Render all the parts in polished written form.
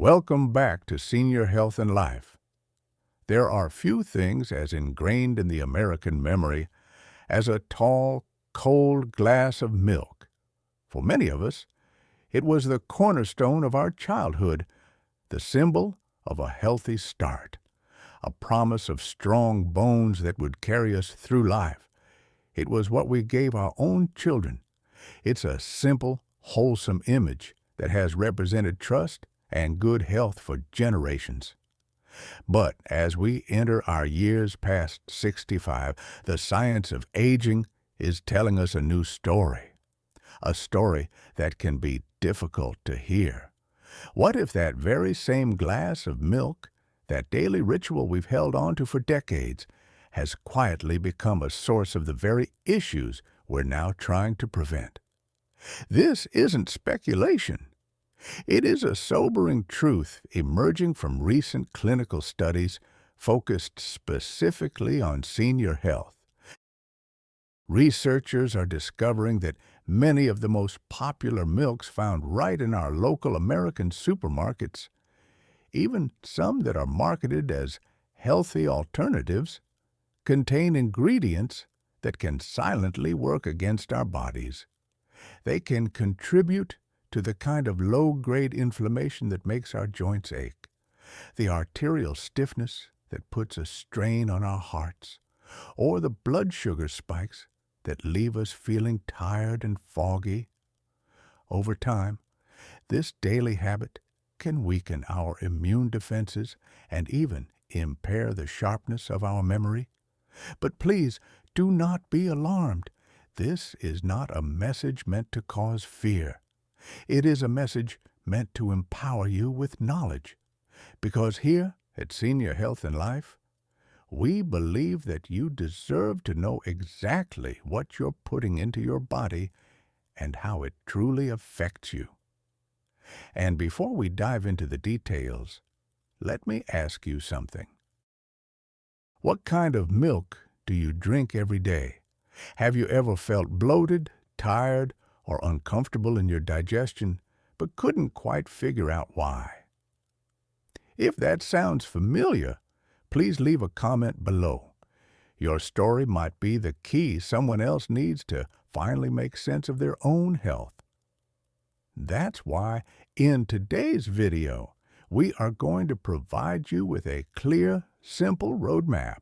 Welcome back to Senior Health and Life. There are few things as ingrained in the American memory as a tall, cold glass of milk. For many of us, it was the cornerstone of our childhood, the symbol of a healthy start, a promise of strong bones that would carry us through life. It was what we gave our own children. It's a simple, wholesome image that has represented trust and good health for generations. But as we enter our years past 65, the science of aging is telling us a new story, a story that can be difficult to hear. What if that very same glass of milk, that daily ritual we've held on to for decades, has quietly become a source of the very issues we're now trying to prevent? This isn't speculation. It is a sobering truth emerging from recent clinical studies focused specifically on senior health. Researchers are discovering that many of the most popular milks found right in our local American supermarkets, even some that are marketed as healthy alternatives, contain ingredients that can silently work against our bodies. They can contribute to the kind of low-grade inflammation that makes our joints ache, the arterial stiffness that puts a strain on our hearts, or the blood sugar spikes that leave us feeling tired and foggy. Over time, this daily habit can weaken our immune defenses and even impair the sharpness of our memory. But please do not be alarmed. This is not a message meant to cause fear. It is a message meant to empower you with knowledge. Because here at Senior Health and Life, we believe that you deserve to know exactly what you're putting into your body and how it truly affects you. And before we dive into the details, let me ask you something. What kind of milk do you drink every day? Have you ever felt bloated, tired, or uncomfortable in your digestion, but couldn't quite figure out why? If that sounds familiar, please leave a comment below. Your story might be the key someone else needs to finally make sense of their own health. That's why in today's video, we are going to provide you with a clear, simple roadmap.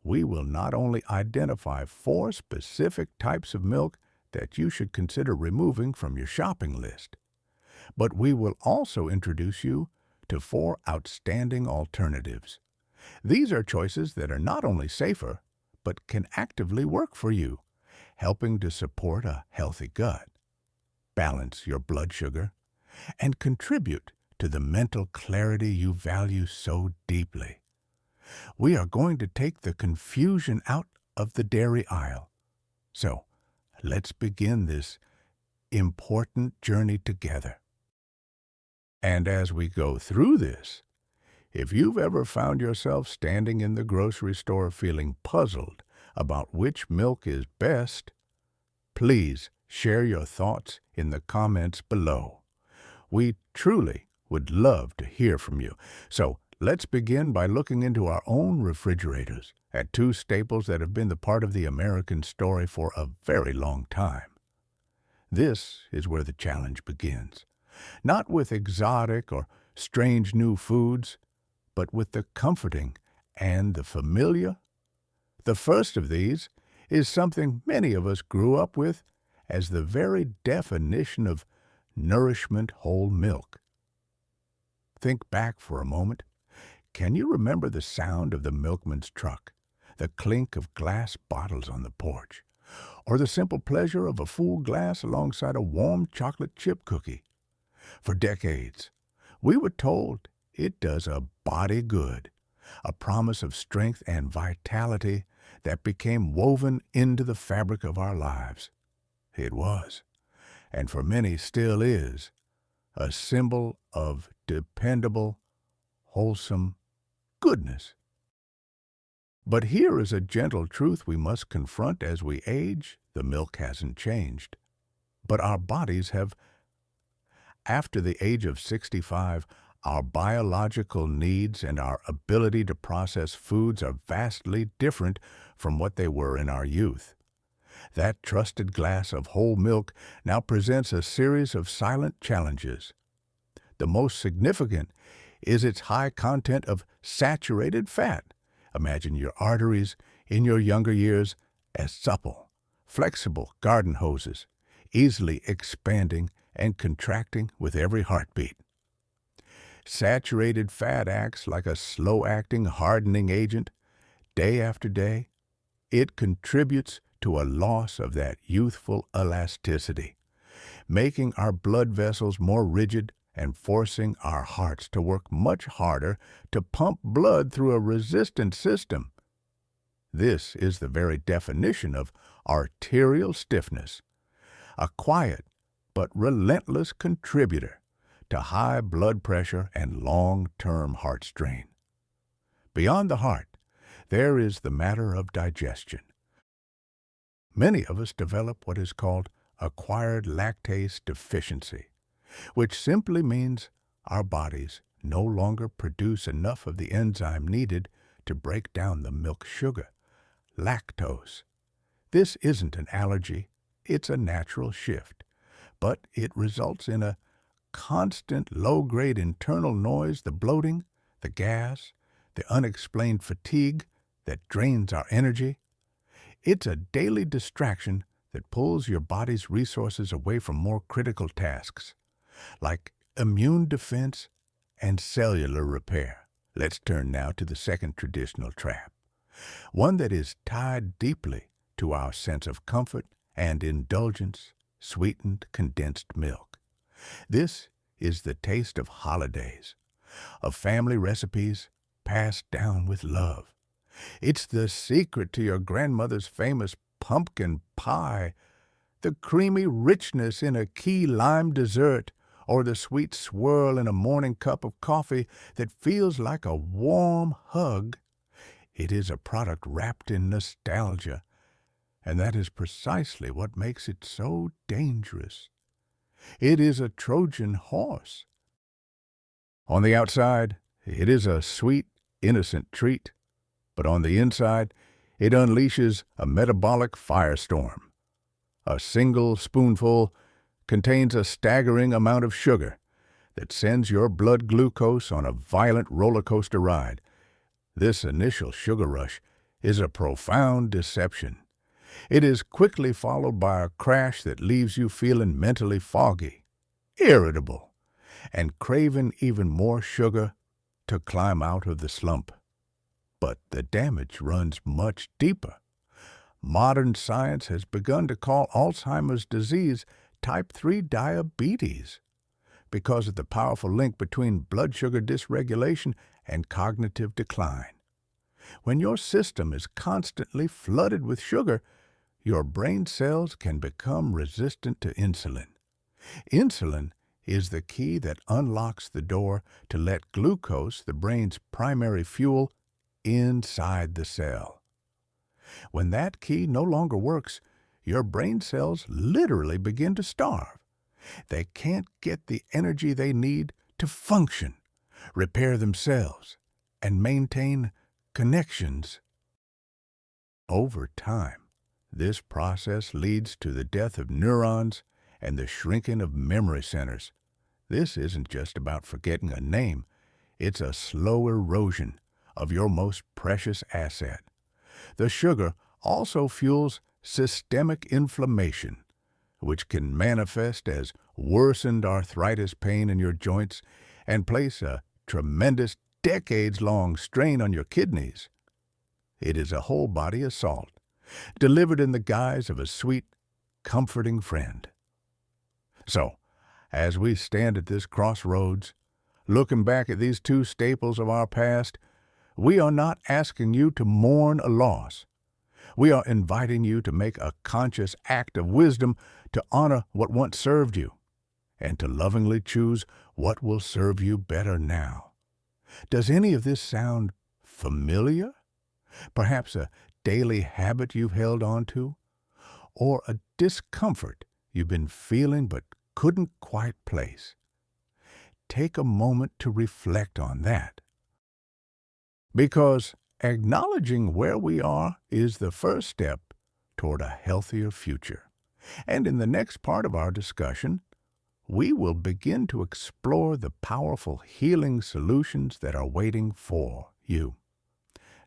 We will not only identify 4 specific types of milk that you should consider removing from your shopping list, but we will also introduce you to 4 outstanding alternatives. These are choices that are not only safer, but can actively work for you, helping to support a healthy gut, balance your blood sugar, and contribute to the mental clarity you value so deeply. We are going to take the confusion out of the dairy aisle. So, let's begin this important journey together. And as we go through this, if you've ever found yourself standing in the grocery store feeling puzzled about which milk is best, please share your thoughts in the comments below. We truly would love to hear from you. So let's begin by looking into our own refrigerators at 2 staples that have been the part of the American story for a very long time. This is where the challenge begins. Not with exotic or strange new foods, but with the comforting and the familiar. The first of these is something many of us grew up with as the very definition of nourishment whole milk. Think back for a moment. Can you remember the sound of the milkman's truck, the clink of glass bottles on the porch, or the simple pleasure of a full glass alongside a warm chocolate chip cookie? For decades, we were told it does a body good, a promise of strength and vitality that became woven into the fabric of our lives. It was, and for many still is, a symbol of dependable, wholesome goodness. But here is a gentle truth we must confront as we age. The milk hasn't changed, but our bodies have. After the age of 65, Our biological needs and our ability to process foods are vastly different from what they were in our youth. That trusted glass of whole milk now presents a series of silent challenges. The most significant is its high content of saturated fat. Imagine your arteries in your younger years as supple, flexible garden hoses, easily expanding and contracting with every heartbeat. Saturated fat acts like a slow-acting hardening agent. Day after day, it contributes to a loss of that youthful elasticity, making our blood vessels more rigid and forcing our hearts to work much harder to pump blood through a resistant system. This is the very definition of arterial stiffness, a quiet but relentless contributor to high blood pressure and long-term heart strain. Beyond the heart, there is the matter of digestion. Many of us develop what is called acquired lactase deficiency, which simply means our bodies no longer produce enough of the enzyme needed to break down the milk sugar, lactose. This isn't an allergy, it's a natural shift, but it results in a constant low-grade internal noise, the bloating, the gas, the unexplained fatigue that drains our energy. It's a daily distraction that pulls your body's resources away from more critical tasks, like immune defense and cellular repair. Let's turn now to the second traditional trap, one that is tied deeply to our sense of comfort and indulgence, sweetened condensed milk. This is the taste of holidays, of family recipes passed down with love. It's the secret to your grandmother's famous pumpkin pie, the creamy richness in a key lime dessert, or the sweet swirl in a morning cup of coffee that feels like a warm hug. It is a product wrapped in nostalgia, and that is precisely what makes it so dangerous. It is a Trojan horse. On the outside, it is a sweet, innocent treat, but on the inside, it unleashes a metabolic firestorm. A single spoonful contains a staggering amount of sugar that sends your blood glucose on a violent roller coaster ride. This initial sugar rush is a profound deception. It is quickly followed by a crash that leaves you feeling mentally foggy, irritable, and craving even more sugar to climb out of the slump. But the damage runs much deeper. Modern science has begun to call Alzheimer's disease type 3 diabetes because of the powerful link between blood sugar dysregulation and cognitive decline. When your system is constantly flooded with sugar, your brain cells can become resistant to insulin. Insulin is the key that unlocks the door to let glucose, the brain's primary fuel, inside the cell. When that key no longer works, your brain cells literally begin to starve. They can't get the energy they need to function, repair themselves, and maintain connections. Over time, this process leads to the death of neurons and the shrinking of memory centers. This isn't just about forgetting a name. It's a slow erosion of your most precious asset. The sugar also fuels systemic inflammation, which can manifest as worsened arthritis pain in your joints and place a tremendous decades-long strain on your kidneys. It is a whole-body assault, delivered in the guise of a sweet, comforting friend. So, as we stand at this crossroads, looking back at these two staples of our past, we are not asking you to mourn a loss. We are inviting you to make a conscious act of wisdom to honor what once served you and to lovingly choose what will serve you better now. Does any of this sound familiar? Perhaps a daily habit you've held on to, or a discomfort you've been feeling but couldn't quite place. take a moment to reflect on that. Because acknowledging where we are is the first step toward a healthier future. And in the next part of our discussion, we will begin to explore the powerful healing solutions that are waiting for you.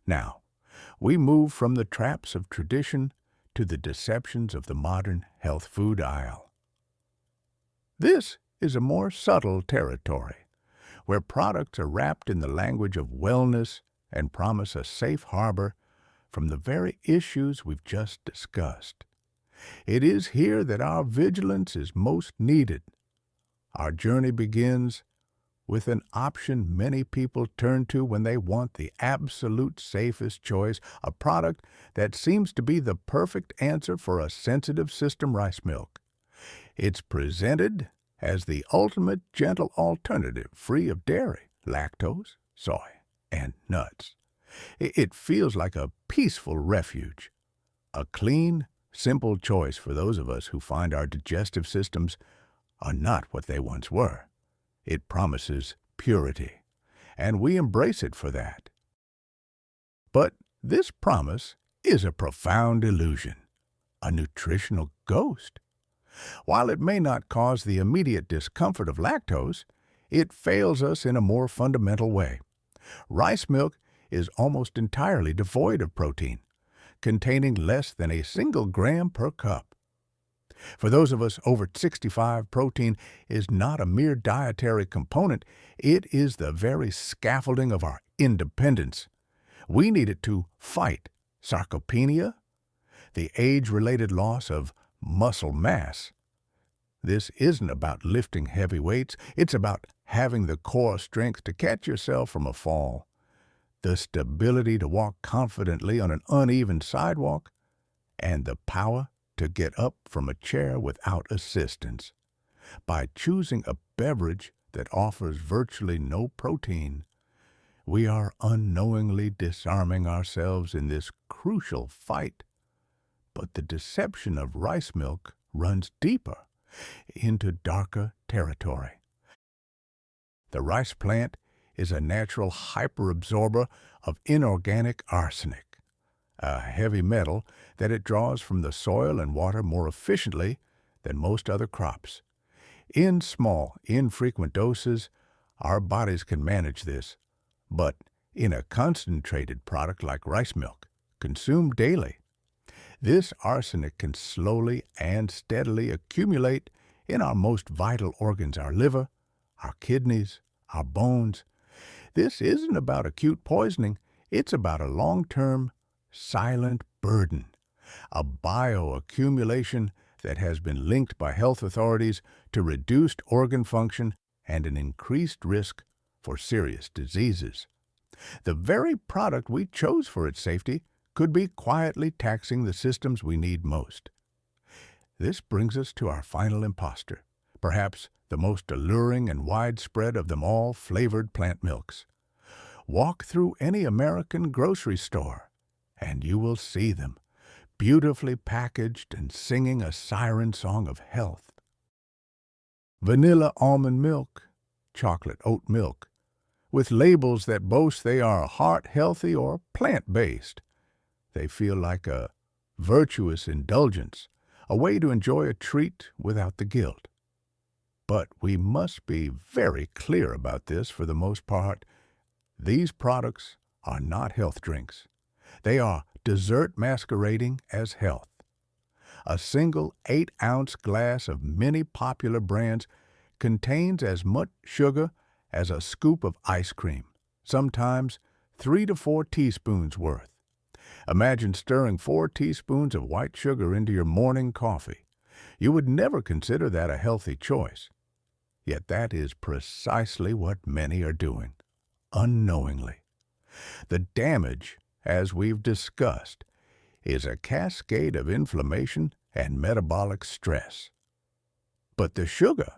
Now, we move from the traps of tradition to the deceptions of the modern health food aisle. This is a more subtle territory, where products are wrapped in the language of wellness and promise a safe harbor from the very issues we've just discussed. It is here that our vigilance is most needed. Our journey begins with an option many people turn to when they want the absolute safest choice, a product that seems to be the perfect answer for a sensitive system rice milk. It's presented as the ultimate gentle alternative, free of dairy, lactose, soy, and nuts. It feels like a peaceful refuge, a clean, simple choice for those of us who find our digestive systems are not what they once were. It promises purity, and we embrace it for that. But this promise is a profound illusion, a nutritional ghost. While it may not cause the immediate discomfort of lactose, it fails us in a more fundamental way. Rice milk is almost entirely devoid of protein, containing less than a single gram per cup. For those of us over 65, protein is not a mere dietary component, it is the very scaffolding of our independence. We need it to fight sarcopenia, the age-related loss of muscle mass. This isn't about lifting heavy weights, it's about having the core strength to catch yourself from a fall, the stability to walk confidently on an uneven sidewalk, and the power to get up from a chair without assistance. By choosing a beverage that offers virtually no protein, we are unknowingly disarming ourselves in this crucial fight. But the deception of rice milk runs deeper, into darker territory. The rice plant is a natural hyperabsorber of inorganic arsenic, a heavy metal that it draws from the soil and water more efficiently than most other crops. In small, infrequent doses, our bodies can manage this, but in a concentrated product like rice milk, consumed daily, this arsenic can slowly and steadily accumulate in our most vital organs, our liver, our kidneys, our bones. This isn't about acute poisoning, it's about a long-term, silent burden, a bioaccumulation that has been linked by health authorities to reduced organ function and an increased risk for serious diseases. The very product we chose for its safety could be quietly taxing the systems we need most. This brings us to our final imposter, perhaps the most alluring and widespread of them all, flavored plant milks. Walk through any American grocery store, and you will see them, beautifully packaged and singing a siren song of health. Vanilla almond milk, chocolate oat milk, with labels that boast they are heart-healthy or plant-based. They feel like a virtuous indulgence, a way to enjoy a treat without the guilt. But we must be very clear about this. For the most part, these products are not health drinks. They are dessert masquerading as health. A single 8-ounce glass of many popular brands contains as much sugar as a scoop of ice cream, sometimes 3 to 4 teaspoons worth. Imagine stirring 4 teaspoons of white sugar into your morning coffee. You would never consider that a healthy choice. Yet that is precisely what many are doing, unknowingly. The damage, as we've discussed, is a cascade of inflammation and metabolic stress. But the sugar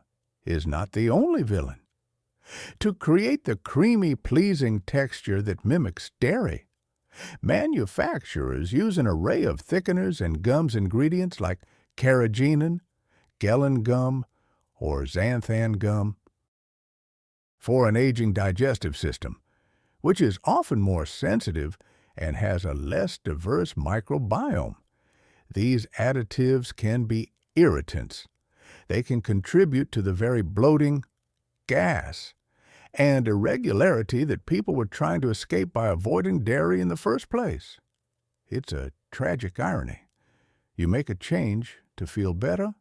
is not the only villain. To create the creamy, pleasing texture that mimics dairy, manufacturers use an array of thickeners and gums ingredients like carrageenan, gellan gum, or xanthan gum. for an aging digestive system, which is often more sensitive and has a less diverse microbiome. These additives can be irritants. They can contribute to the very bloating, gas, and irregularity that people were trying to escape by avoiding dairy in the first place. It's a tragic irony. You make a change to feel better,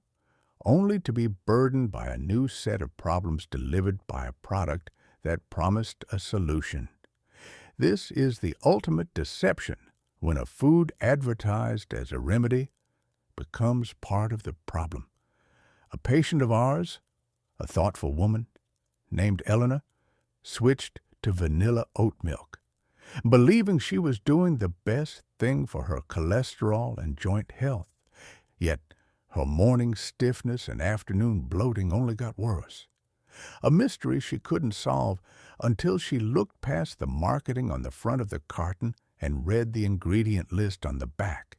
only to be burdened by a new set of problems delivered by a product that promised a solution. This is the ultimate deception when a food advertised as a remedy becomes part of the problem. A patient of ours, a thoughtful woman named Eleanor, switched to vanilla oat milk, believing she was doing the best thing for her cholesterol and joint health. Yet her morning stiffness and afternoon bloating only got worse. A mystery she couldn't solve until she looked past the marketing on the front of the carton and read the ingredient list on the back.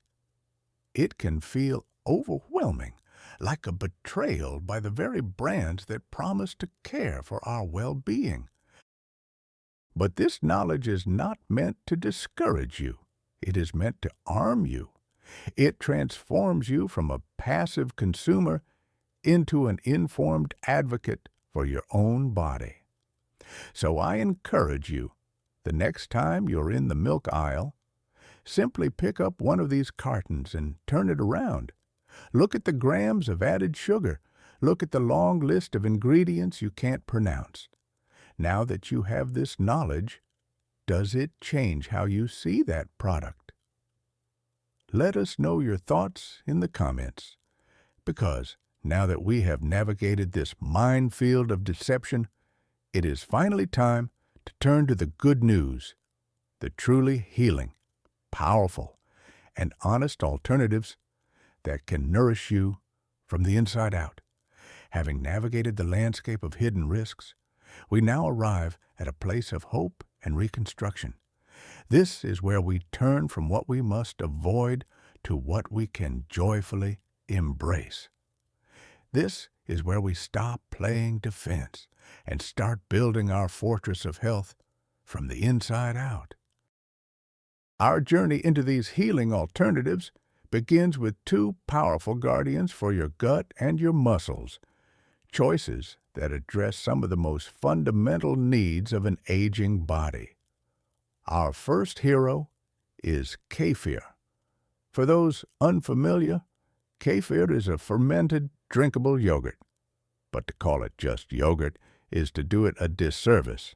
It can feel overwhelming, like a betrayal by the very brands that promise to care for our well-being. But this knowledge is not meant to discourage you. It is meant to arm you. It transforms you from a passive consumer into an informed advocate for your own body. So I encourage you, the next time you're in the milk aisle, simply pick up one of these cartons and turn it around. Look at the grams of added sugar. Look at the long list of ingredients you can't pronounce. Now that you have this knowledge, does it change how you see that product? Let us know your thoughts in the comments, because now that we have navigated this minefield of deception, it is finally time to turn to the good news, the truly healing, powerful, and honest alternatives that can nourish you from the inside out. Having navigated the landscape of hidden risks, we now arrive at a place of hope and reconstruction. This is where we turn from what we must avoid to what we can joyfully embrace. This is where we stop playing defense and start building our fortress of health from the inside out. Our journey into these healing alternatives begins with two powerful guardians for your gut and your muscles, choices that address some of the most fundamental needs of an aging body. Our first hero is Kefir. For those unfamiliar, Kefir is a fermented, drinkable yogurt. But to call it just yogurt is to do it a disservice.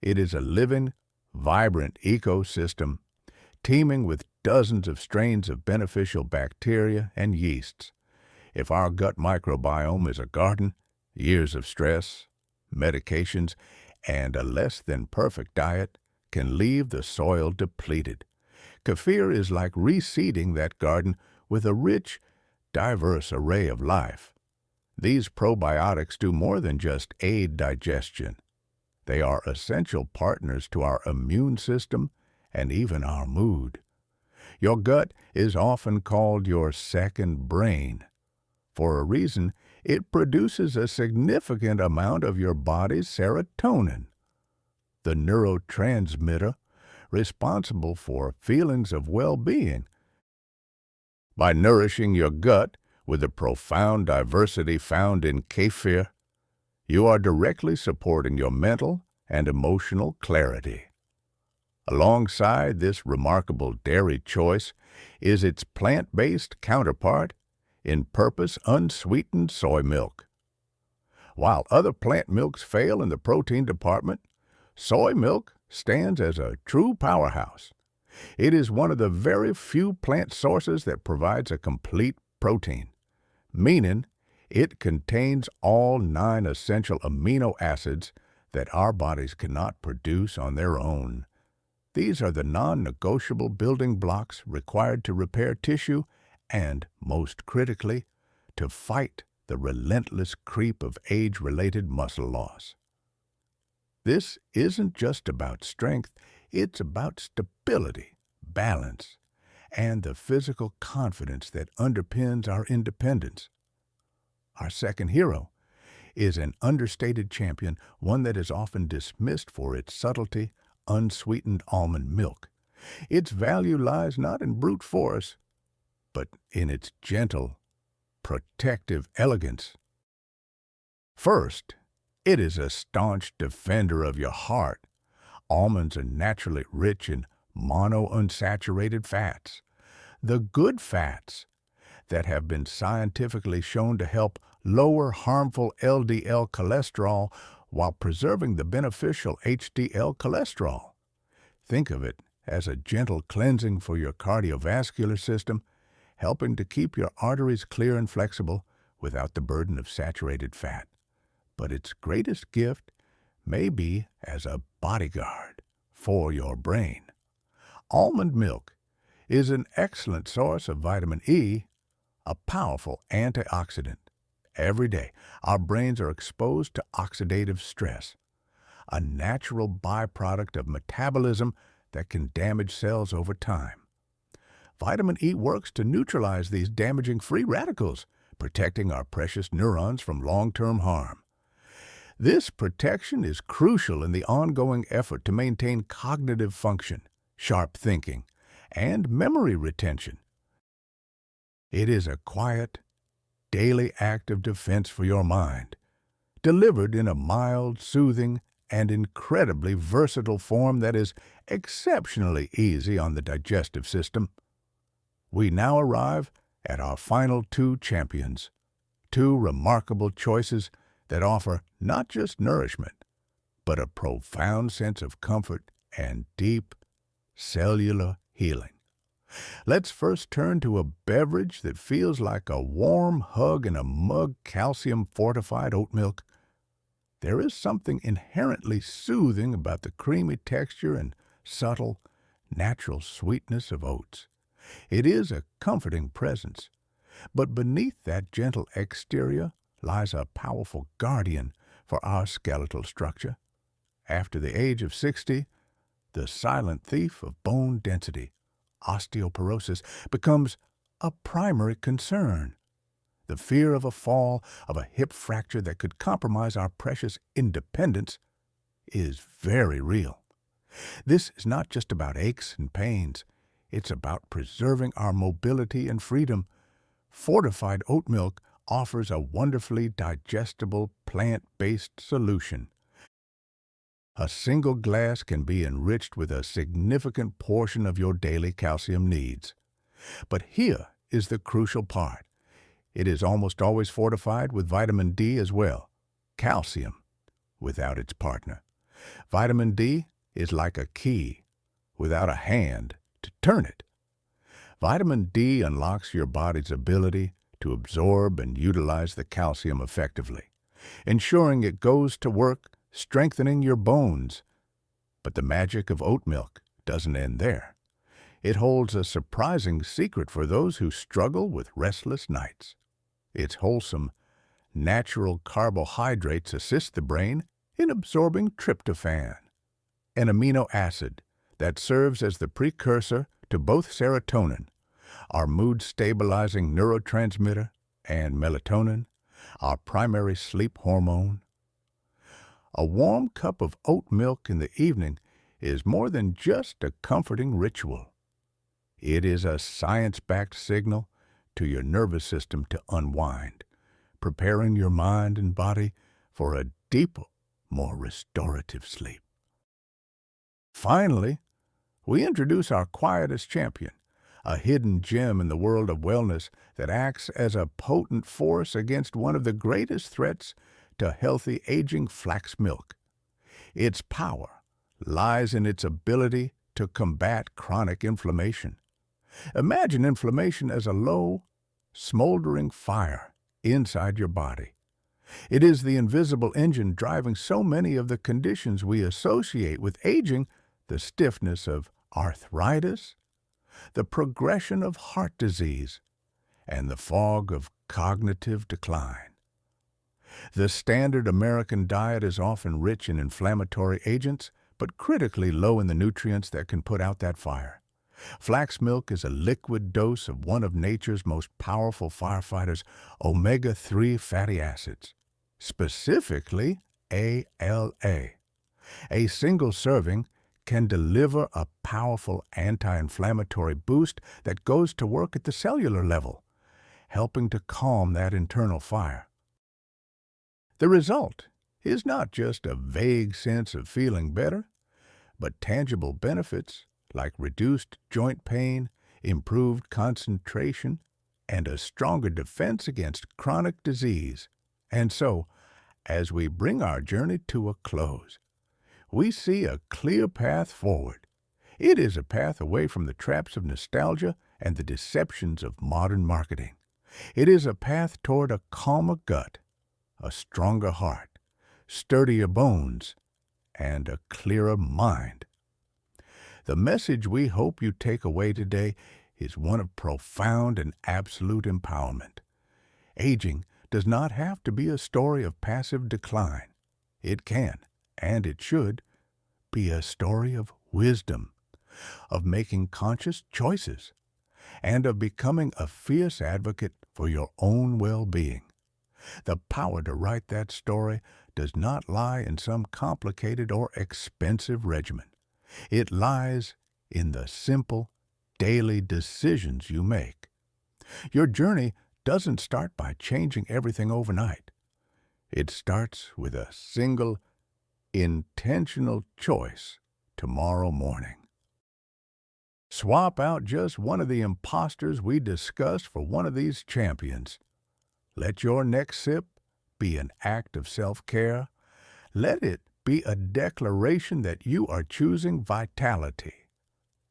It is a living, vibrant ecosystem teeming with dozens of strains of beneficial bacteria and yeasts. If our gut microbiome is a garden, years of stress, medications, and a less than perfect diet can leave the soil depleted. Kefir is like reseeding that garden with a rich, diverse array of life. These probiotics do more than just aid digestion. They are essential partners to our immune system and even our mood. Your gut is often called your second brain. For a reason, it produces a significant amount of your body's serotonin, the neurotransmitter responsible for feelings of well-being. By nourishing your gut with the profound diversity found in Kefir, you are directly supporting your mental and emotional clarity. Alongside this remarkable dairy choice is its plant-based counterpart in purpose unsweetened soy milk. While other plant milks fail in the protein department, soy milk stands as a true powerhouse. It is one of the very few plant sources that provides a complete protein, meaning it contains all 9 essential amino acids that our bodies cannot produce on their own. These are the non-negotiable building blocks required to repair tissue and, most critically, to fight the relentless creep of age-related muscle loss. This isn't just about strength, it's about stability, balance, and the physical confidence that underpins our independence. Our second hero is an understated champion, one that is often dismissed for its subtlety, unsweetened almond milk. Its value lies not in brute force, but in its gentle, protective elegance. First, it is a staunch defender of your heart. Almonds are naturally rich in monounsaturated fats, the good fats that have been scientifically shown to help lower harmful LDL cholesterol while preserving the beneficial HDL cholesterol. Think of it as a gentle cleansing for your cardiovascular system, helping to keep your arteries clear and flexible without the burden of saturated fat. But its greatest gift may be as a bodyguard for your brain. Almond milk is an excellent source of vitamin E, a powerful antioxidant. Every day, our brains are exposed to oxidative stress, a natural byproduct of metabolism that can damage cells over time. Vitamin E works to neutralize these damaging free radicals, protecting our precious neurons from long-term harm. This protection is crucial in the ongoing effort to maintain cognitive function, sharp thinking, and memory retention. It is a quiet, daily act of defense for your mind, delivered in a mild, soothing, and incredibly versatile form that is exceptionally easy on the digestive system. We now arrive at our final two champions, two remarkable choices that offer not just nourishment, but a profound sense of comfort and deep cellular healing. Let's first turn to a beverage that feels like a warm hug in a mug: calcium-fortified oat milk. There is something inherently soothing about the creamy texture and subtle, natural sweetness of oats. It is a comforting presence, but beneath that gentle exterior lies a powerful guardian for our skeletal structure. After the age of 60, the silent thief of bone density, osteoporosis, becomes a primary concern. The fear of a fall, of a hip fracture that could compromise our precious independence, is very real. This is not just about aches and pains. It's about preserving our mobility and freedom. Fortified oat milk offers a wonderfully digestible, plant-based solution. A single glass can be enriched with a significant portion of your daily calcium needs. But here is the crucial part. It is almost always fortified with vitamin D as well. Calcium without its partner. Vitamin D is like a key without a hand to turn it. Vitamin D unlocks your body's ability to absorb and utilize the calcium effectively, ensuring it goes to work strengthening your bones. But the magic of oat milk doesn't end there. It holds a surprising secret for those who struggle with restless nights. Its wholesome, natural carbohydrates assist the brain in absorbing tryptophan, an amino acid that serves as the precursor to both serotonin, our mood-stabilizing neurotransmitter, and melatonin, our primary sleep hormone. A warm cup of oat milk in the evening is more than just a comforting ritual. It is a science-backed signal to your nervous system to unwind, preparing your mind and body for a deeper, more restorative sleep. Finally, we introduce our quietest champion, a hidden gem in the world of wellness that acts as a potent force against one of the greatest threats to healthy aging: flax milk. Its power lies in its ability to combat chronic inflammation. Imagine inflammation as a low, smoldering fire inside your body. It is the invisible engine driving so many of the conditions we associate with aging: the stiffness of arthritis, the progression of heart disease, and the fog of cognitive decline. The standard American diet is often rich in inflammatory agents, but critically low in the nutrients that can put out that fire. Flax milk is a liquid dose of one of nature's most powerful firefighters, omega-3 fatty acids. specifically ALA. A single serving can deliver a powerful anti-inflammatory boost that goes to work at the cellular level, helping to calm that internal fire. The result is not just a vague sense of feeling better, but tangible benefits like reduced joint pain, improved concentration, and a stronger defense against chronic disease. And so, as we bring our journey to a close, we see a clear path forward. It is a path away from the traps of nostalgia and the deceptions of modern marketing. It is a path toward a calmer gut, a stronger heart, sturdier bones, and a clearer mind. The message we hope you take away today is one of profound and absolute empowerment. Aging does not have to be a story of passive decline. It can, and it should, be a story of wisdom, of making conscious choices, and of becoming a fierce advocate for your own well-being. The power to write that story does not lie in some complicated or expensive regimen. It lies in the simple, daily decisions you make. Your journey doesn't start by changing everything overnight. It starts with a single, intentional choice tomorrow morning. Swap out just one of the imposters we discussed for one of these champions. Let your next sip be an act of self-care. Let it be a declaration that you are choosing vitality.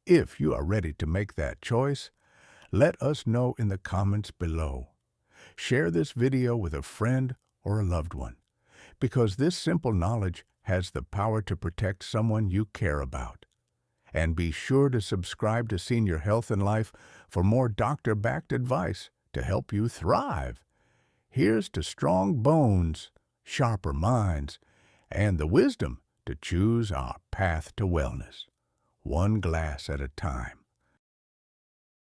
If you are ready to make that choice, let us know in the comments below. Share this video with a friend or a loved one, because this simple knowledge has the power to protect someone you care about. And be sure to subscribe to Senior Health and Life for more doctor-backed advice to help you thrive. Here's to strong bones, sharper minds, and the wisdom to choose our path to wellness, one glass at a time.